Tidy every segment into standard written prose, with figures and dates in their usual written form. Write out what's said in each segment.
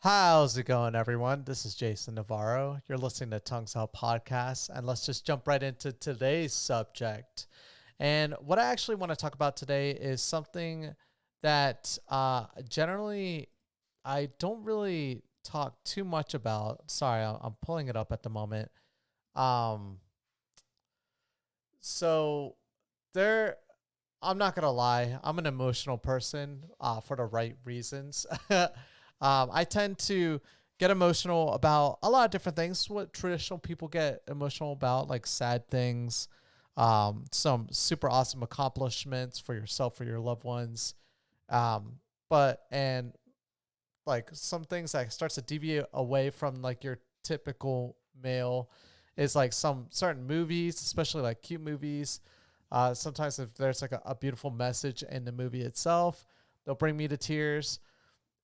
How's it going, everyone? This is Jason Navarro. You're listening to Tongues Out Podcast, and let's just jump right into today's subject. And what I actually want to talk about today is something that generally I don't really talk too much about. Sorry, I'm pulling it up at the moment. Um, so there, I'm not gonna lie, I'm an emotional person for the right reasons. I tend to get emotional about a lot of different things. What traditional people get emotional about, like sad things, some super awesome accomplishments for yourself, for your loved ones, but and like some things that starts to deviate away from like your typical male is like some certain movies, especially like cute movies. Sometimes if there's like a beautiful message in the movie itself, they'll bring me to tears.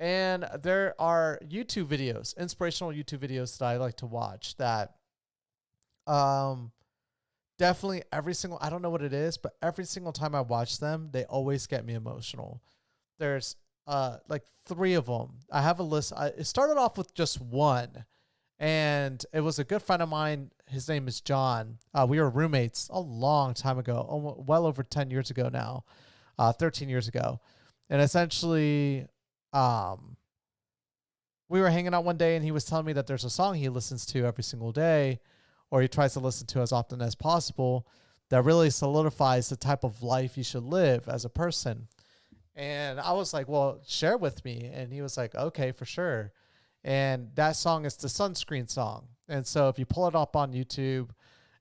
And there are YouTube videos, inspirational YouTube videos that I like to watch that um definitely I don't know what it is, but every single time I watch them, they always get me emotional. There's like three of them. I have a list. It started off with just one, and it was a good friend of mine. His name is John. We were roommates a long time ago, well over 10 years ago now, 13 years ago. And essentially, um, we were hanging out one day and he was telling me that there's a song he listens to every single day, or he tries to listen to as often as possible, that really solidifies the type of life you should live as a person. And I was like, well, share with me. And he was like, okay, for sure. And that song is the Sunscreen song. And so if you pull it up on YouTube,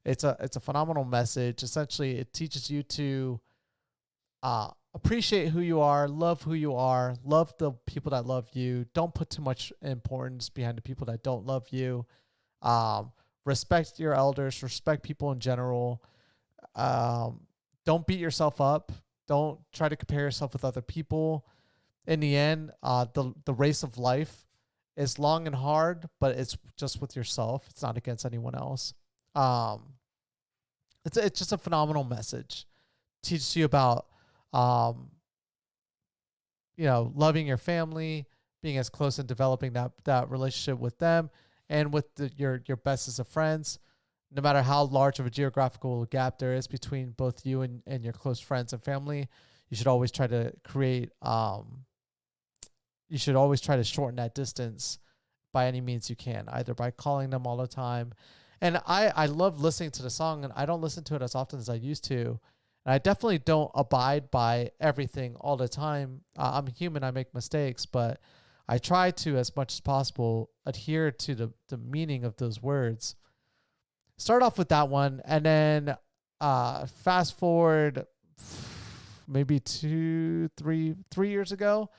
it's a phenomenal message. Essentially, it teaches you to appreciate who you are, love the people that love you. Don't put too much importance behind the people that don't love you. Respect your elders, respect people in general. Um, don't beat yourself up. Don't try to compare yourself with other people. In the end, the race of life is long and hard, but it's just with yourself. It's not against anyone else. Um, it's just a phenomenal message. Teaches you about um, loving your family, being as close and developing that relationship with them, and with your bestest of friends. No matter how large of a geographical gap there is between both you and your close friends and family, you should always try to create. You should always try to shorten that distance by any means you can, either by calling them all the time. And I love listening to the song, and I don't listen to it as often as I used to. And I definitely don't abide by everything all the time. I'm human, I make mistakes, but I try to, as much as possible, adhere to the meaning of those words. Start off with that one, and then fast forward maybe 3 years ago,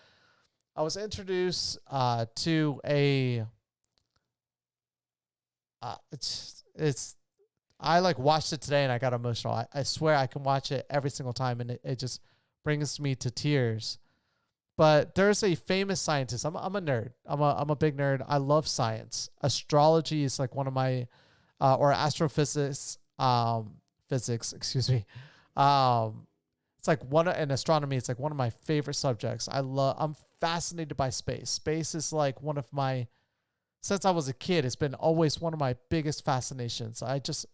I was introduced to a it's I like watched it today and I got emotional. I swear I can watch it every single time and it just brings me to tears. But there's a famous scientist. I'm a nerd. I'm a big nerd. I love science. Astrology is like one of my or astrophysics physics, excuse me. Um it's like in astronomy, it's like one of my favorite subjects. I'm fascinated by space. Space is like one of my since I was a kid, it's been always one of my biggest fascinations. I just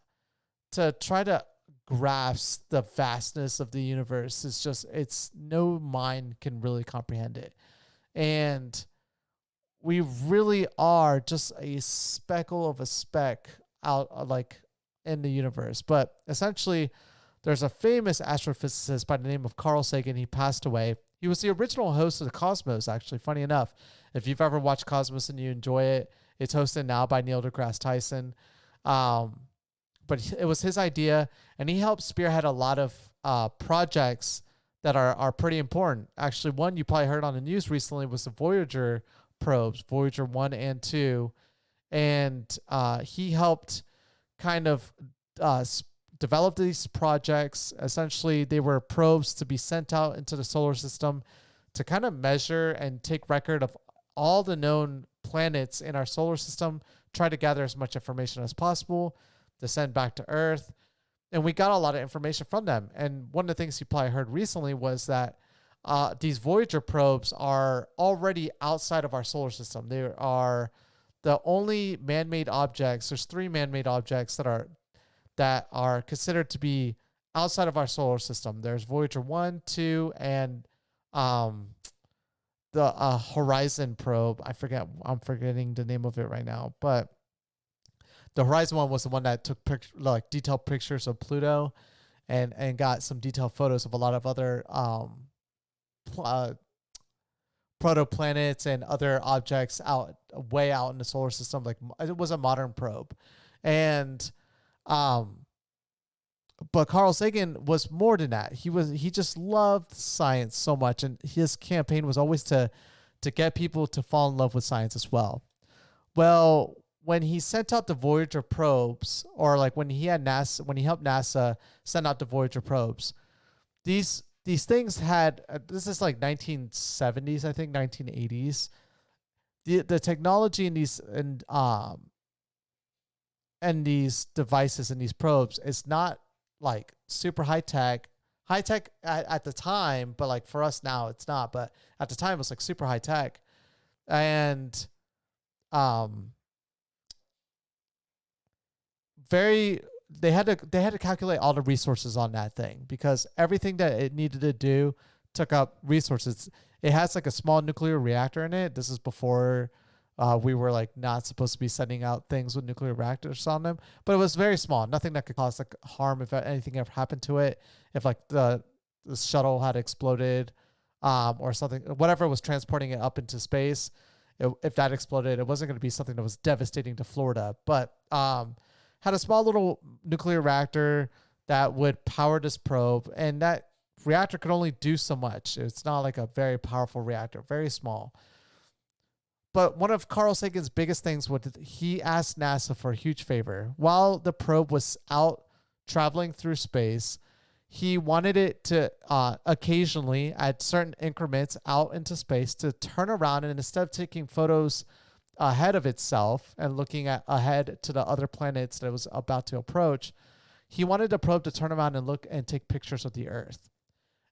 to try to grasp the vastness of the universe is just it's no mind can really comprehend it. And we really are just a speckle of a speck out like in the universe. But essentially there's a famous astrophysicist by the name of Carl Sagan. He passed away. He was the original host of the Cosmos, actually, funny enough. If you've ever watched Cosmos and you enjoy it, it's hosted now by Neil deGrasse Tyson. But it was his idea, and he helped spearhead a lot of projects that are pretty important. Actually, one you probably heard on the news recently was the Voyager probes, Voyager 1 and 2. And he helped kind of develop these projects. Essentially, they were probes to be sent out into the solar system to kind of measure and take record of all the known planets in our solar system, try to gather as much information as possible to send back to Earth. And we got a lot of information from them. And one of the things you probably heard recently was that these Voyager probes are already outside of our solar system. They are the only man-made objects. There's three man-made objects that are considered to be outside of our solar system. There's Voyager 1, 2, and um, the Horizon probe. I'm forgetting the name of it right now. But the Horizon one was the one that took like detailed pictures of Pluto and got some detailed photos of a lot of other uh, protoplanets and other objects way out in the solar system. Like it was a modern probe, and um, but Carl Sagan was more than that. He just loved science so much, and his campaign was always to get people to fall in love with science as well. Well, when he sent out the Voyager probes, or like when he helped NASA send out the Voyager probes, these things had this is like 1970s, I think 1980s. The technology in these devices and these probes is not like super high tech at the time, but like for us now it's not, but at the time it was like super high tech. And um very they had to calculate all the resources on that thing, because everything that it needed to do took up resources. It has like a small nuclear reactor in it. This is before we were like not supposed to be sending out things with nuclear reactors on them, but it was very small, nothing that could cause like harm if anything ever happened to it. If like the shuttle had exploded, or something, whatever was transporting it up into space, if that exploded, it wasn't going to be something that was devastating to Florida, but had a small little nuclear reactor that would power this probe, and that reactor could only do so much. It's not like a very powerful reactor, very small. But one of Carl Sagan's biggest things was he asked NASA for a huge favor. While the probe was out traveling through space, he wanted it to occasionally, at certain increments out into space, to turn around, and instead of taking photos ahead of itself and looking at ahead to the other planets that it was about to approach, he wanted the probe to turn around and look and take pictures of the Earth.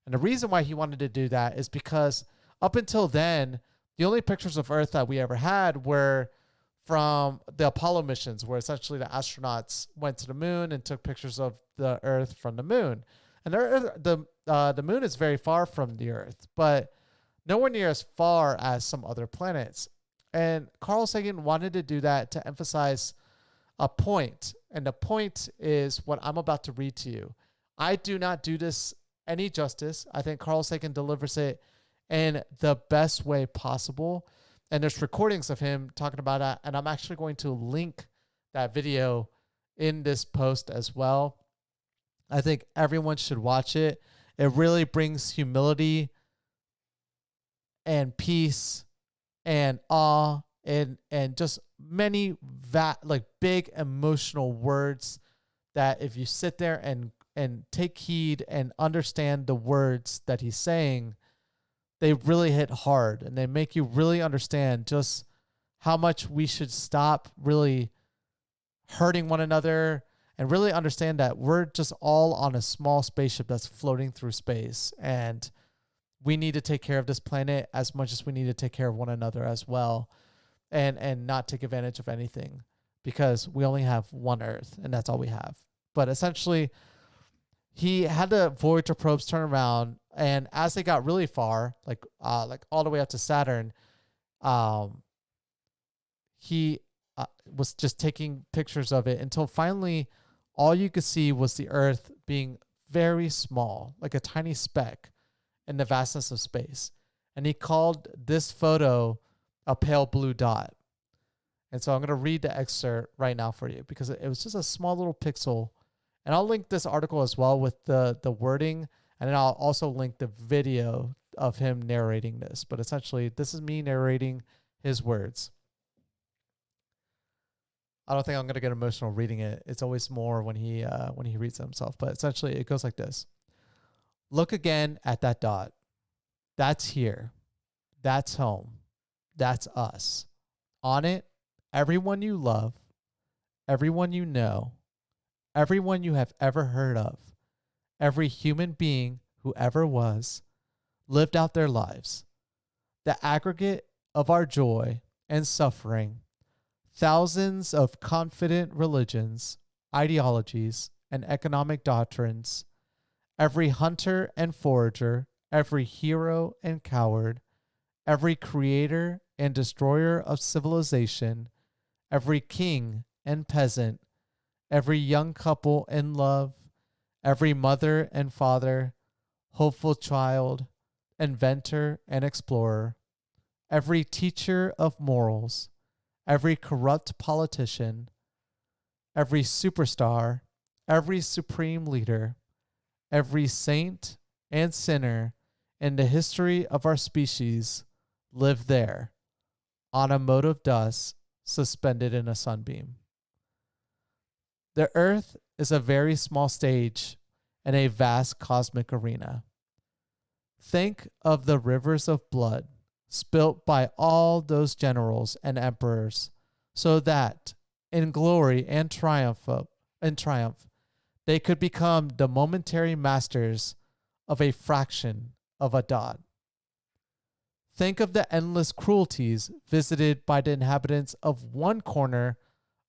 And the reason why he wanted to do that is because up until then, the only pictures of Earth that we ever had were from the Apollo missions, where essentially the astronauts went to the moon and took pictures of the Earth from the moon. And the moon is very far from the Earth, but nowhere near as far as some other planets. And Carl Sagan wanted to do that to emphasize a point. And the point is what I'm about to read to you. I do not do this any justice. I think Carl Sagan delivers it in the best way possible. And there's recordings of him talking about that. And I'm actually going to link that video in this post as well. I think everyone should watch it. It really brings humility and peace and awe and just many like big emotional words that if you sit there and take heed and understand the words that he's saying, they really hit hard, and they make you really understand just how much we should stop really hurting one another, and really understand that we're just all on a small spaceship that's floating through space, and we need to take care of this planet as much as we need to take care of one another as well, and not take advantage of anything, because we only have one Earth and that's all we have. But essentially, he had the Voyager probes turn around, and as they got really far, like all the way up to Saturn, he was just taking pictures of it until finally all you could see was the Earth being very small, like a tiny speck in the vastness of space. And he called this photo a pale blue dot. And so I'm going to read the excerpt right now for you, because it was just a small little pixel. And I'll link this article as well with the wording. And then I'll also link the video of him narrating this. But essentially, this is me narrating his words. I don't think I'm going to get emotional reading it. It's always more when he reads it himself. But essentially, it goes like this. Look again at that dot. That's here. That's home. That's us. On it, everyone you love, everyone you know, everyone you have ever heard of, every human being who ever was, lived out their lives. The aggregate of our joy and suffering, thousands of confident religions, ideologies, and economic doctrines, every hunter and forager, every hero and coward, every creator and destroyer of civilization, every king and peasant, every young couple in love, every mother and father, hopeful child, inventor and explorer, every teacher of morals, every corrupt politician, every superstar, every supreme leader, every saint and sinner in the history of our species live there on a mote of dust suspended in a sunbeam. The earth is a very small stage in a vast cosmic arena. Think of the rivers of blood spilt by all those generals and emperors, so that in glory and triumph, they could become the momentary masters of a fraction of a dot. Think of the endless cruelties visited by the inhabitants of one corner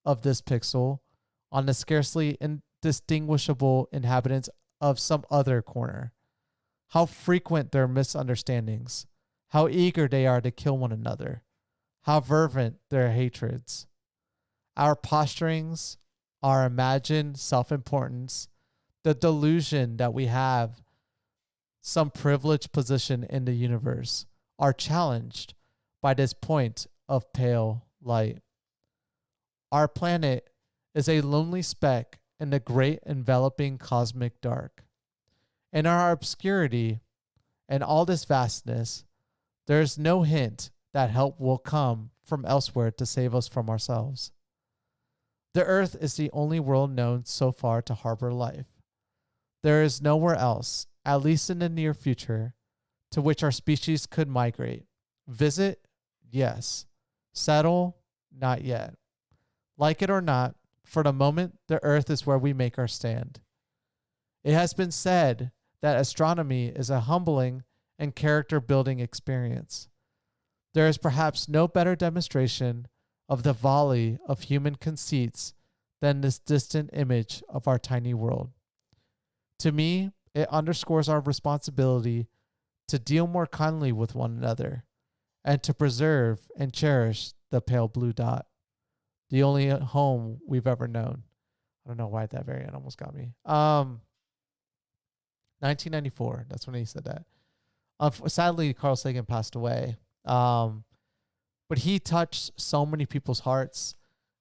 of this pixel on the scarcely indistinguishable inhabitants of some other corner. How frequent their misunderstandings, how eager they are to kill one another, how fervent their hatreds. Our posturings, our imagined self-importance, the delusion that we have some privileged position in the universe are challenged by this point of pale light. Our planet is a lonely speck in the great enveloping cosmic dark. In our obscurity and all this vastness, there is no hint that help will come from elsewhere to save us from ourselves. The earth is the only world known so far to harbor life. There is nowhere else, at least in the near future, to which our species could migrate. Visit? Yes. Settle? Not yet. Like it or not, for the moment, the earth is where we make our stand. It has been said that astronomy is a humbling and character-building experience. There is perhaps no better demonstration of the volley of human conceits than this distant image of our tiny world. To me, it underscores our responsibility to deal more kindly with one another and to preserve and cherish the pale blue dot, the only home we've ever known. I don't know why that very end almost got me. 1994, that's when he said that. Sadly, Carl Sagan passed away. But he touched so many people's hearts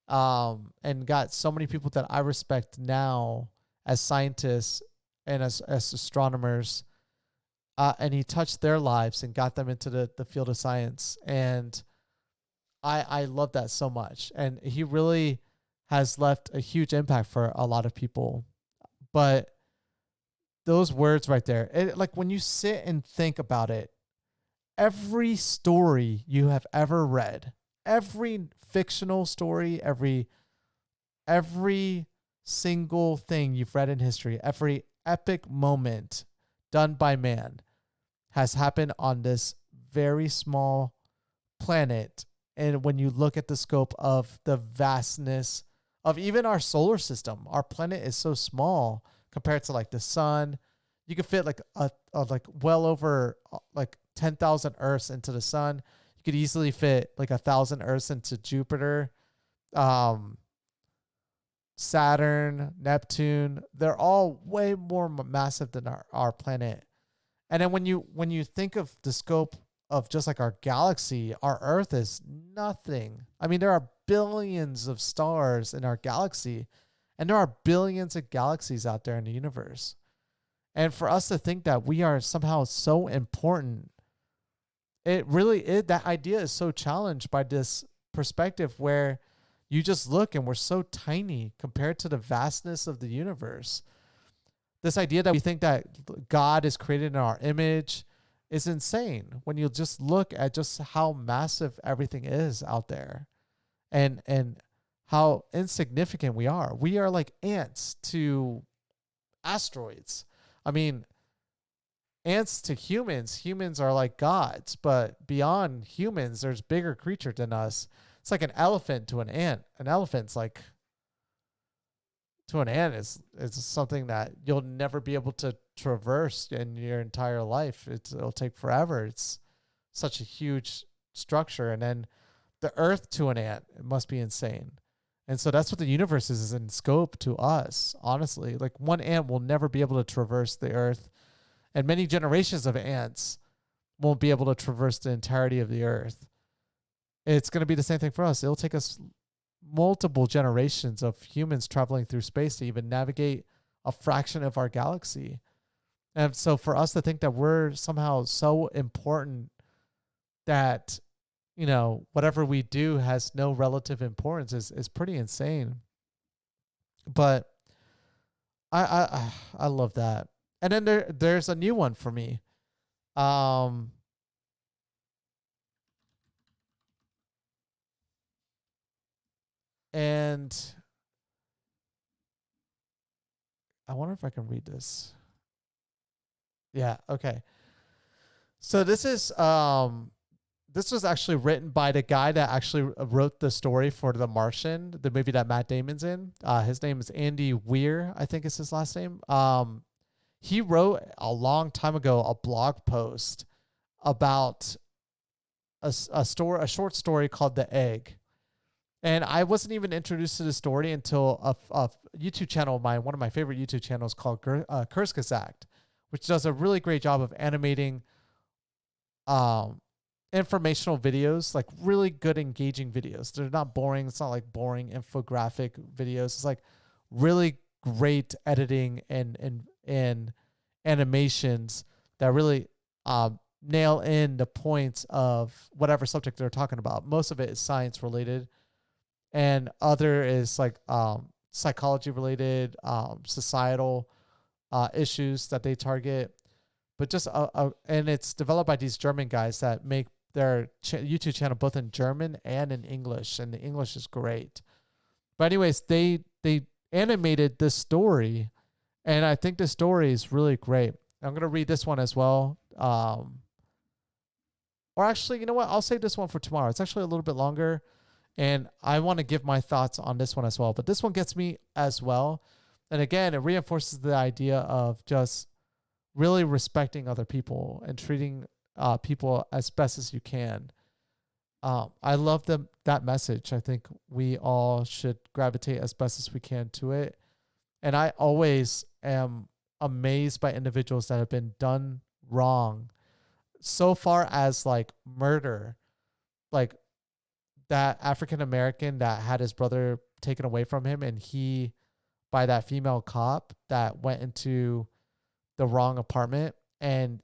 and got so many people that I respect now as scientists and as astronomers. And he touched their lives and got them into the field of science. And I love that so much. And he really has left a huge impact for a lot of people. But those words right there, like when you sit and think about it, every story you have ever read, every fictional story, every single thing you've read in history, every epic moment done by man has happened on this very small planet. And when you look at the scope of the vastness of even our solar system, our planet is so small compared to like the sun. You could fit like a like well over like 10,000 Earths into the sun. You could easily fit like 1,000 Earths into Jupiter, Saturn, Neptune. They're all way more massive than our planet. And then when you think of the scope of just like our galaxy, our Earth is nothing. I mean, there are billions of stars in our galaxy, and there are billions of galaxies out there in the universe. And for us to think that we are somehow so important, it really is. That idea is so challenged by this perspective where you just look and we're so tiny compared to the vastness of the universe. This idea that we think that God is created in our image is insane when you just look at just how massive everything is out there and how insignificant we are. We are like ants to asteroids. I mean, ants to humans are like gods, but beyond humans, there's bigger creature than us. It's like an elephant to an ant. An elephant's like to an ant is something that you'll never be able to traverse in your entire life. It'll take forever. It's such a huge structure. And then the earth to an ant, it must be insane. And so that's what the universe is in scope to us, honestly. Like one ant will never be able to traverse the earth, and many generations of ants won't be able to traverse the entirety of the earth. It's going to be the same thing for us. It'll take us multiple generations of humans traveling through space to even navigate a fraction of our galaxy. And so for us to think that we're somehow so important that, you know, whatever we do has no relative importance is pretty insane. But I love that. And then there's a new one for me. And I wonder if I can read this. Yeah, okay. So this was actually written by the guy that actually wrote the story for The Martian, the movie that Matt Damon's in. His name is Andy Weir, I think is his last name. He wrote a long time ago a blog post about a short story called The Egg. And I wasn't even introduced to the story until a YouTube channel of mine, one of my favorite YouTube channels called Kurzgesagt, which does a really great job of animating informational videos, like really good engaging videos. They're not boring. It's not like boring infographic videos. It's like really great editing and animations that really nail in the points of whatever subject they're talking about. Most of it is science related, and other is like psychology related, societal issues that they target. But just and it's developed by these German guys that make their YouTube channel both in German and in English, and the English is great. But anyways, they animated this story, and I think the story is really great. I'm gonna read this one as well. Or actually, you know what? I'll save this one for tomorrow. It's actually a little bit longer, and I want to give my thoughts on this one as well. But this one gets me as well, and again, it reinforces the idea of just really respecting other people and treating people as best as you can. I love that message. I think we all should gravitate as best as we can to it. And I always am amazed by individuals that have been done wrong, so far as like murder, like that African American that had his brother taken away from him, and he, by that female cop that went into the wrong apartment, and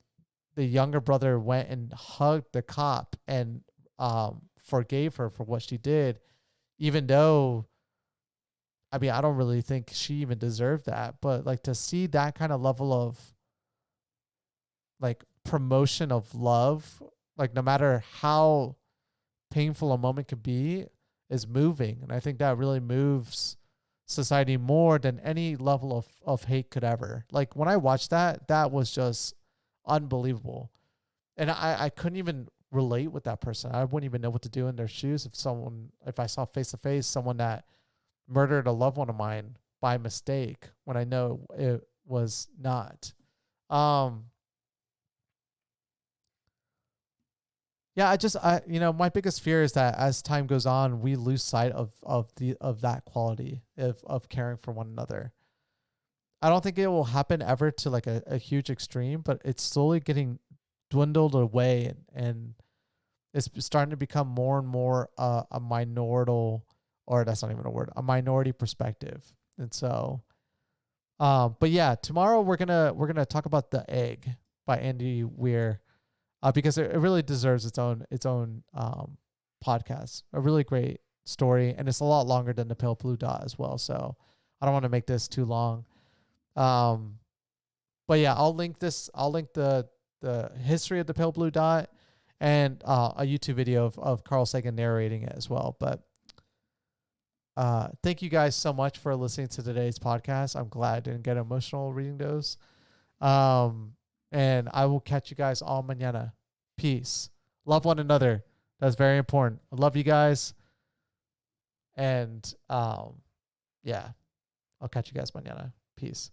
the younger brother went and hugged the cop and forgave her for what she did, even though, I mean, I don't really think she even deserved that. But like to see that kind of level of like promotion of love, like no matter how painful a moment could be, is moving. And I think that really moves society more than any level of hate could ever. Like when I watched that, that was just unbelievable. And I couldn't even relate with that person. I wouldn't even know what to do in their shoes if I saw face to face someone that murdered a loved one of mine by mistake when I know it was not. Yeah, my biggest fear is that as time goes on, we lose sight of that quality of caring for one another. I don't think it will happen ever to like a huge extreme, but it's slowly getting dwindled away, and it's starting to become more and more a minority, or that's not even a word, a minority perspective. And so, but yeah, tomorrow we're gonna talk about The Egg by Andy Weir. Because it really deserves its own podcast. A really great story, and it's a lot longer than The Pale Blue Dot as well. So I don't want to make this too long. But yeah, I'll link this. I'll link the history of The Pale Blue Dot and a YouTube video of Carl Sagan narrating it as well. But thank you guys so much for listening to today's podcast. I'm glad I didn't get emotional reading those. And I will catch you guys all mañana. Peace. Love one another. That's very important. I love you guys. And yeah, I'll catch you guys mañana. Peace.